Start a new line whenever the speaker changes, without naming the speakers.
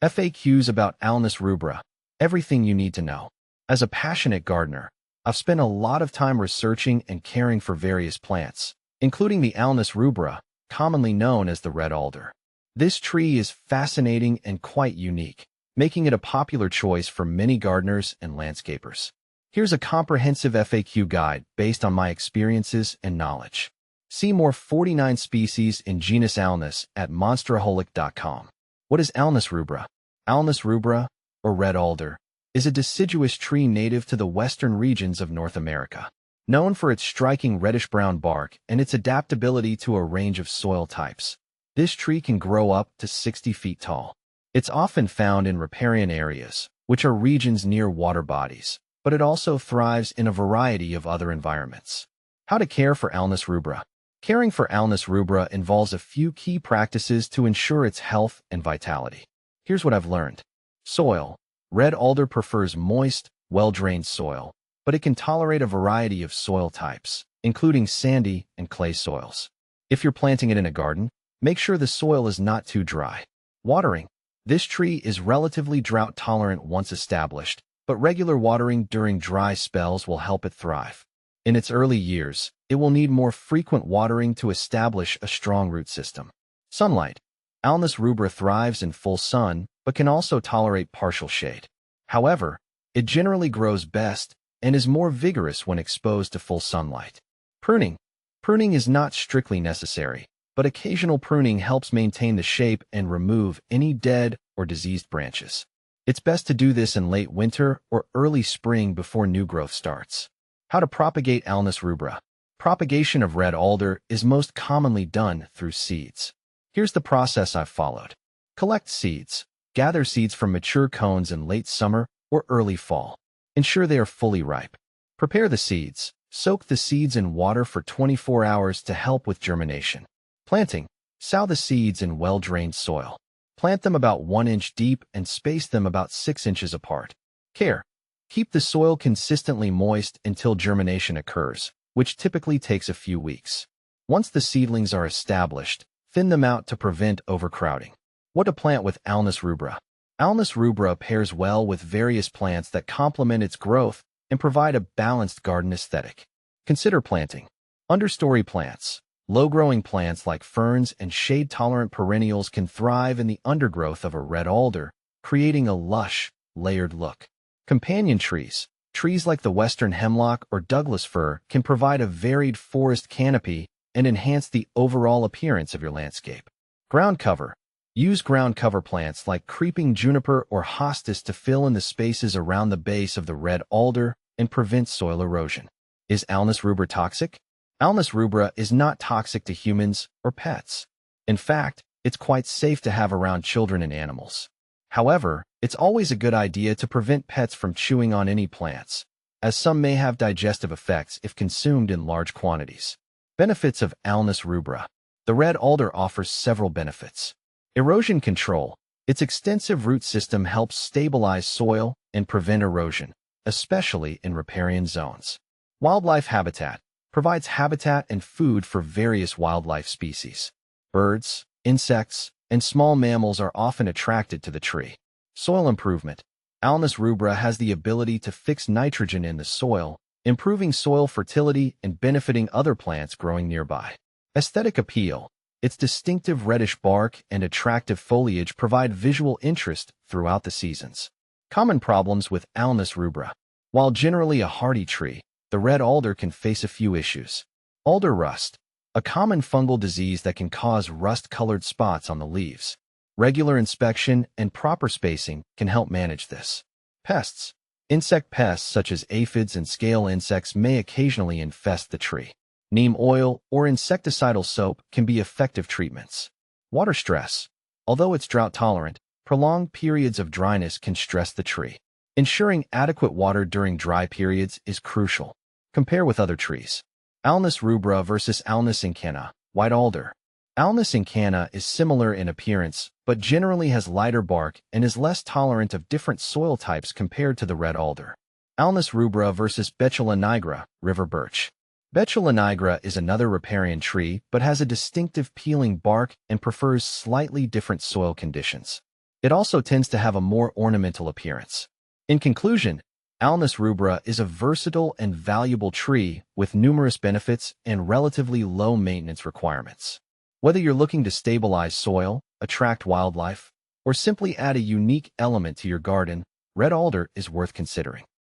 FAQs about Alnus rubra. Everything you need to know. As a passionate gardener, I've spent a lot of time researching and caring for various plants, including the Alnus rubra, commonly known as the red alder. This tree is fascinating and quite unique, making it a popular choice for many gardeners and landscapers. Here's a comprehensive FAQ guide based on my experiences and knowledge. See more 49 species in genus Alnus at monsteraholic.com. What is Alnus rubra? Alnus rubra, or red alder, is a deciduous tree native to the western regions of North America. Known for its striking reddish-brown bark and its adaptability to a range of soil types, this tree can grow up to 60 feet tall. It's often found in riparian areas, which are regions near water bodies, but it also thrives in a variety of other environments. How to care for Alnus rubra. Caring for Alnus rubra involves a few key practices to ensure its health and vitality. Here's what I've learned. Soil. Red alder prefers moist, well-drained soil, but it can tolerate a variety of soil types, including sandy and clay soils. If you're planting it in a garden, make sure the soil is not too dry. Watering. This tree is relatively drought-tolerant once established, but regular watering during dry spells will help it thrive. In its early years, it will need more frequent watering to establish a strong root system. Sunlight. Alnus rubra thrives in full sun, but can also tolerate partial shade. However, it generally grows best and is more vigorous when exposed to full sunlight. Pruning. Pruning is not strictly necessary, but occasional pruning helps maintain the shape and remove any dead or diseased branches. It's best to do this in late winter or early spring before new growth starts. How to propagate Alnus rubra. Propagation of red alder is most commonly done through seeds. Here's the process I've followed. Collect seeds. Gather seeds from mature cones in late summer or early fall. Ensure they are fully ripe. Prepare the seeds. Soak the seeds in water for 24 hours to help with germination. Planting. Sow the seeds in well-drained soil. Plant them about 1 inch deep and space them about 6 inches apart. Care. Keep the soil consistently moist until germination occurs, which typically takes a few weeks. Once the seedlings are established, thin them out to prevent overcrowding. What to plant with Alnus rubra. Alnus rubra pairs well with various plants that complement its growth and provide a balanced garden aesthetic. Consider planting understory plants. Low-growing plants like ferns and shade-tolerant perennials can thrive in the undergrowth of a red alder, creating a lush, layered look. Companion trees. Trees like the western hemlock or Douglas fir can provide a varied forest canopy and enhance the overall appearance of your landscape. Ground cover. Use ground cover plants like creeping juniper or hostas to fill in the spaces around the base of the red alder and prevent soil erosion. Is Alnus rubra toxic? Alnus rubra is not toxic to humans or pets. In fact, it's quite safe to have around children and animals. However, it's always a good idea to prevent pets from chewing on any plants, as some may have digestive effects if consumed in large quantities. Benefits of Alnus rubra. The red alder offers several benefits. Erosion control. Its extensive root system helps stabilize soil and prevent erosion, especially in riparian zones. Wildlife habitat. Provides habitat and food for various wildlife species. Birds, insects, and small mammals are often attracted to the tree. Soil improvement. Alnus rubra has the ability to fix nitrogen in the soil, improving soil fertility and benefiting other plants growing nearby. Aesthetic appeal. Its distinctive reddish bark and attractive foliage provide visual interest throughout the seasons. Common problems with Alnus rubra. While generally a hardy tree, the red alder can face a few issues. Alder rust, a common fungal disease that can cause rust-colored spots on the leaves. Regular inspection and proper spacing can help manage this. Pests. Insect pests such as aphids and scale insects may occasionally infest the tree. Neem oil or insecticidal soap can be effective treatments. Water stress. Although it's drought-tolerant, prolonged periods of dryness can stress the tree. Ensuring adequate water during dry periods is crucial. Compare with other trees. Alnus rubra versus Alnus incana, white alder. Alnus incana is similar in appearance, but generally has lighter bark and is less tolerant of different soil types compared to the red alder. Alnus rubra versus Betula nigra, river birch. Betula nigra is another riparian tree but has a distinctive peeling bark and prefers slightly different soil conditions. It also tends to have a more ornamental appearance. In conclusion, Alnus rubra is a versatile and valuable tree with numerous benefits and relatively low maintenance requirements. Whether you're looking to stabilize soil, attract wildlife, or simply add a unique element to your garden, red alder is worth considering.